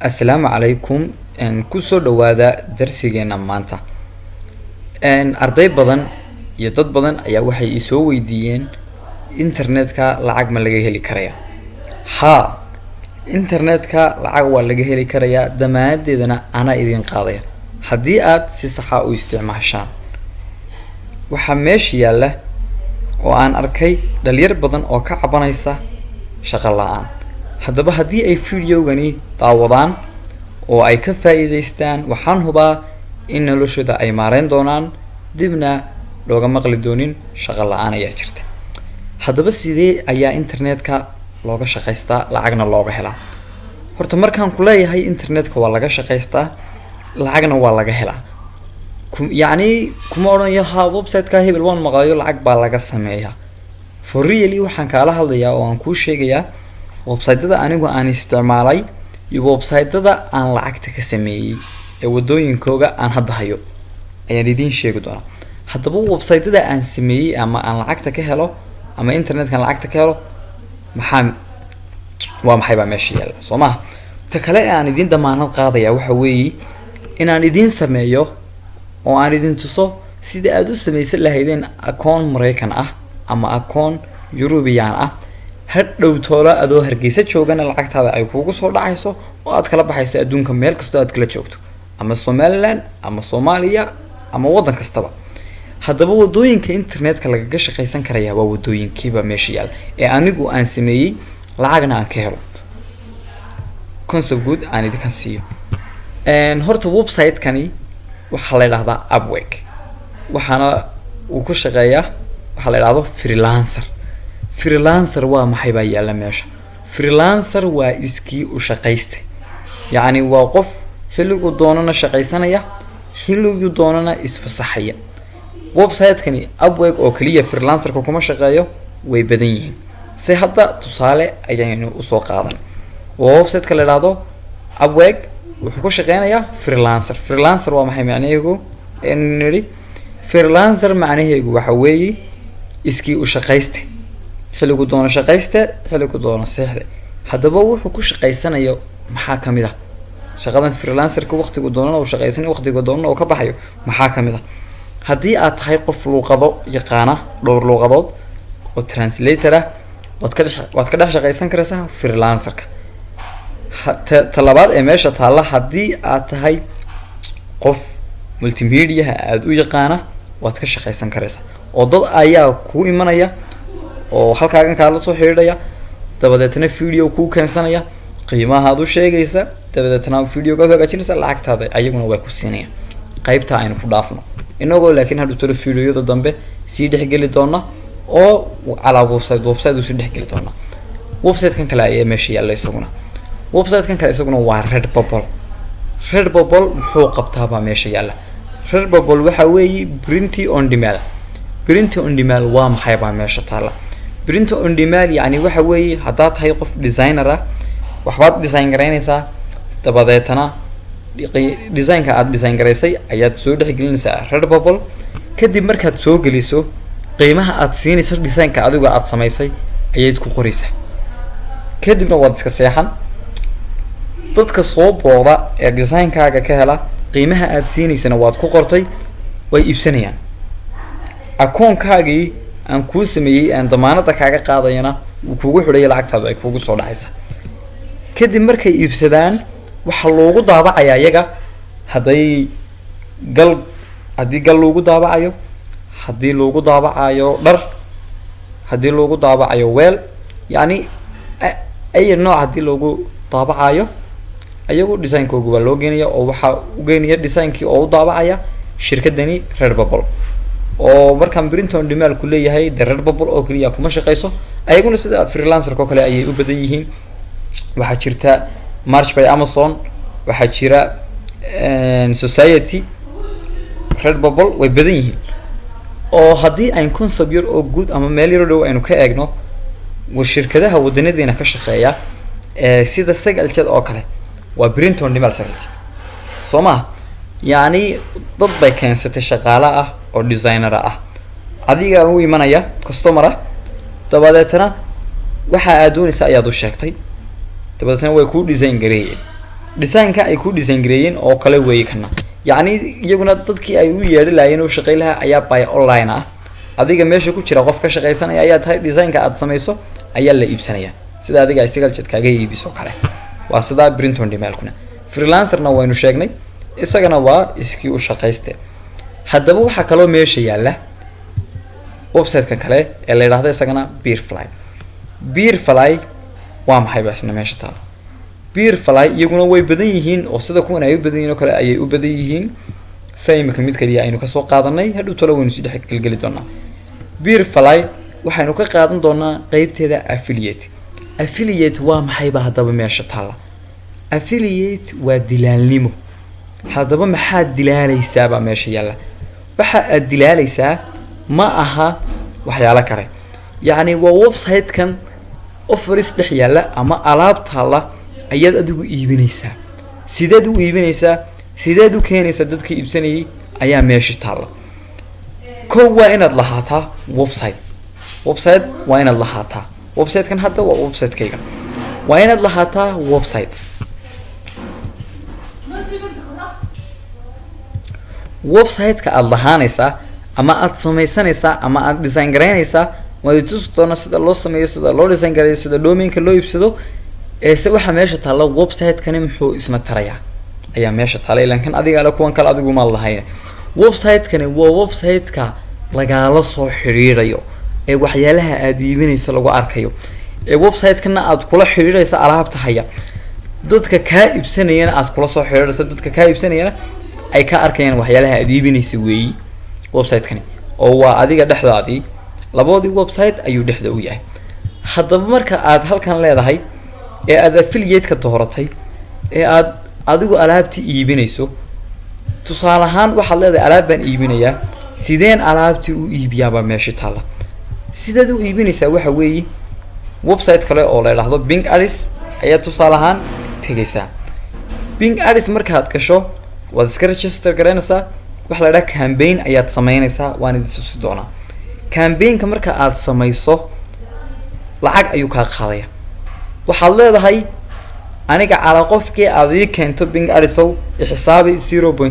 Assalaamu calaykum kusoo dhawaada darsigeena maanta. Arday badan iyo dad badan ayaa waxay i soo weydiiyeen internetka lacag ma laga heli karayaa? Haa, internetka lacag waa laga heli karayaa, dhammaanteedana anaa idin qaadaya haddii aad si sax ah u isticmaashaan. Waxaa meesha yaalla oo aan arkay dhalinyar badan oo ka cabanaysa shaqo la'aan. Haddaba haddii ay videogani daawadaan oo ay ka faa'iidaystaan, waxaan hubaa in noloshooda ay maareyn doonaan, dibna looga maqli doonin shaqo la'aan ayaa jirta. Haddaba sidee ayaa internetka looga shaqaystaa lacagna looga helaa? Horta markaan ku leeyahay internetka waa laga shaqaystaa lacagna waa laga helaa, yacni kuma odhanayo ha website-ka hebel waan maqlayo lacag baa laga sameeyaa. For really waxaan kaala hadlayaa oo aan kuu sheegayaa website-dada anigu aan isticmaalay iyo website-dada aan lacagta ka sameeyay ee wadooyinkooga aan hadda hayo ayaan idiin sheegi doonaa. Haddaba website-dada aan sameeyay ama aan lacagta ka helo ama internetka aan lacagta ka helo waa maxay baa meesha yaalla soo maaha. Ta kale aan idiin damaanad qaadaya waxa weeye inaan idiin sameeyo oo aan idin tuso sida aad u samaysan lahaydeen akoon Mareykan ah ama akoon European ah, hadhow toola adoo Hargeysa joogana lacagtaada ay kuugu soo dhacayso oo aad kala baxayso adduunka meel kasta aad kala joogto, ama Somaliland ama Soomaaliya ama waddan kastaba. Haddaba wadooyinka internetka lagaga shaqaysan karayaa waa wadooyinkiiba meesha yaalla ee anigu aan sameeyay lacagna aan ka helo. Concept good aan idinka siiyo. Horta website-kani waxaa la yiraahdaa Upwork, waxaana uu ku shaqeeyaa waxa la yiraahdo freelancer. Freelancer waa maxay baa yaalla meesha? Freelancer waa iskii u shaqaysta, yacni waa qof xilligu doonana shaqaysanaya, xilligu doonana isfasaxaya. Website-kani Upwork oo kaliya freelancer-ka kuma shaqeeyo, way badan yihiin. Si hadda tusaale ayaynu u soo qaadan. Website-ka la yiraahdo Upwork wuxuu ku shaqeynayaa freelancer. Freelancer waa maxay macnaheedu? Freelancer macnaheedu waxa weeye iskii u shaqaysta, xilligu doono shaqaysta, xilligu doono seexda. Haddaba wuxuu ku shaqaysanayo maxaa ka mid ah? Shaqadan freelancer-ka waqtigu doonana uu shaqaysanayo, waqtigu doonana uu ka baxayo maxaa ka mid ah? Haddii aad tahay qof luqado yaqaana dhowr luqadood oo translator ah, waad ka dhex shaqaysan karaysaa freelancer-ka. Talabaad ee meesha taalla, haddii aad tahay qof multimedia aad u yaqaana, waad ka shaqaysan karaysaa oo dad ayaa ku imanaya oo halkaagan kaala soo xiriiraya, dabadeetna video kuu keensanaya, qiimaha aad u sheegaysa, dabadeetna video ka hagaajinaysa, lacagtaada ayaguna way ku siinayaan. Qaybta aynu ku dhaafno inagoo laakiin hadda tolo videoyada dambe sii dhexgeli doona oo calaa website u sii dhexgeli doona. Website-kan kale ayaa meesha yaalla isaguna. Website-kan kale isaguna waa Redbubble. Redbubble muxuu qabtaa baa meesha yaalla? Redbubble waxa weeye print on demand. Print on demand waa maxay baa meesha taalla? Print on demand yacni waxa weeye haddaad tahay qof designer ah, waxbaad design garaynaysaa, dabadeetana design-ka aad design garaysay ayaad soo dhexgelinaysaa Redbubble. Kadib markaad soo geliso, qiimaha aad siinayso design-ka adigu aad samaysay ayaad ku qoraysaa. Kadibna waad iska seexan, dadka soo booda ee design-kaaga ka hela qiimaha aad siinaysana waad ku qortay, way iibsanayaan. Akoonkaagii aan kuu sameeyay aan damaanada kaaga qaadayana uu kugu xidhay, lacagtaada ay kugu soo dhacaysa. Kadib markay iibsadaan waxa loogu daabacayaa iyaga haddii gal loogu daabacayo, haddii loogu daabacayo dhar, haddii loogu daabacayo weel, yacni ay nooc haddii loogu daabacayo, ayagu design-kooga waa loo geenaya oo waxaa u geenaya design-kii oo u daabacaya shirkadani Redbubble. oo markaan print on demand ku leeyahay Redbubble oo kaliya kuma shaqeyso, ayaguna sida freelancer-ka kale ayay u badan yihiin. waxaa jirta March by Amazon, waxaa jira Society, Redbubble way badan yihiin. oo haddii aan concept yar oo guud ama meel yar dhow aynu ka eegno, waa shirkadaha wadanadeena ka shaqeeya sida Sagalcad oo kale waa print on demand Sagalcad soo ma, yacni dad bay keensatay shaqaale ah oo designer ah, adiga u imanaya customer ah, dabadeetna waxa aad doonaysaa ayaad u sheegtay, dabadeetna way ku design gareeyeen. designka ay ku design gareeyeen oo kale weey kana yacni iyaguna dadkii ay u yeedhi laayeen oo shaqaylaha ayaa by online ah adiga meesha ku jira qof ka shaqaysanaya ayaa tahay designka aad samayso ayaa la iibsanaya sida adiga istigal chat kaaga iibiso kale waa sida print on demand kuna freelancerna waynu sheegnay isagana waa iskii u shaqayste haddaba waxa kale oo meesha yaala website-ka kale ee la yiraahdo isagana Beerfly waa maxay baasna meesha taalo Beerfly iyaguna way badan yihiin oo sida kuwan ay u badan yihiin oo kale ayay u badan yihiin sayma mid kaliya aynu ka soo qaadanay hadhow talo waynu si dhex galgali doonaa Beerfly waxaynu ka qaadan doonaa qaybteeda affiliate waa maxay ba haddaba meesha taala affiliate waa dilaalnimo haddaba maxaa dilaalaysaa ba meesha yaala waxa aad dilaalaysaa ma aha waxyaalo kale yacni waa website-kan offers dhex yaala ama alaabta la ayaad adigu iibinaysaa sideed u iibinaysaa sideed u keenaysaa dadka iibsanayay ayaa meesha taala waa inaad lahaataa website waa inaad lahaataa website-kan hadda waa website-kayga waa inaad lahaataa website-ka aad lahaanaysaa ama aad samaysanaysaa ama aad design garaynaysaa waad tusi doona sida loo sameeyo sida loo design gareeyo sida domain-ka loo iibsado se waxa meesha taala website-kani muxuu isna tarayaa ayaa meesha taala laakiin adiga la kuwan kale adigu ma lahayn website-kani waa website-ka lagala soo xiriirayo ee waxyaalaha aad iibinayso lagu arkayo ee website-kana aad kula xiriirayso alaabta haya dadka ka iibsanayana aad kula soo xiriirayso dadka ka iibsanayana ay ka arkayaan waxyaalaha aad iibinayso weey website-kani oo waa adiga dhexdaadii labadii website ayuu dhexda u yahay haddaba marka aad halkan leedahay ee aad affiliate-ka dooratay ee aad adigu alaabtii iibinayso tusaale ahaan waxaad leedahay alaab baan iibinayaa sideen alaabtii u iibiyaaba meesha taala sidaad u iibinaysaa waxa weeye website kale oo la yiraahdo Bing Ads ayaa tusaale ahaan tagaysaa Bing Ads markaad gasho waad iska register garanaysaa waxa la yiraahdo campaign ayaad sameynaysaa waan idin tusi doonaa campaign-ka marka aad samayso lacag ayuu ka qaadaya waxaad leedahay aniga cala qofkii aad ii keento Bing Ads xisaabi 0.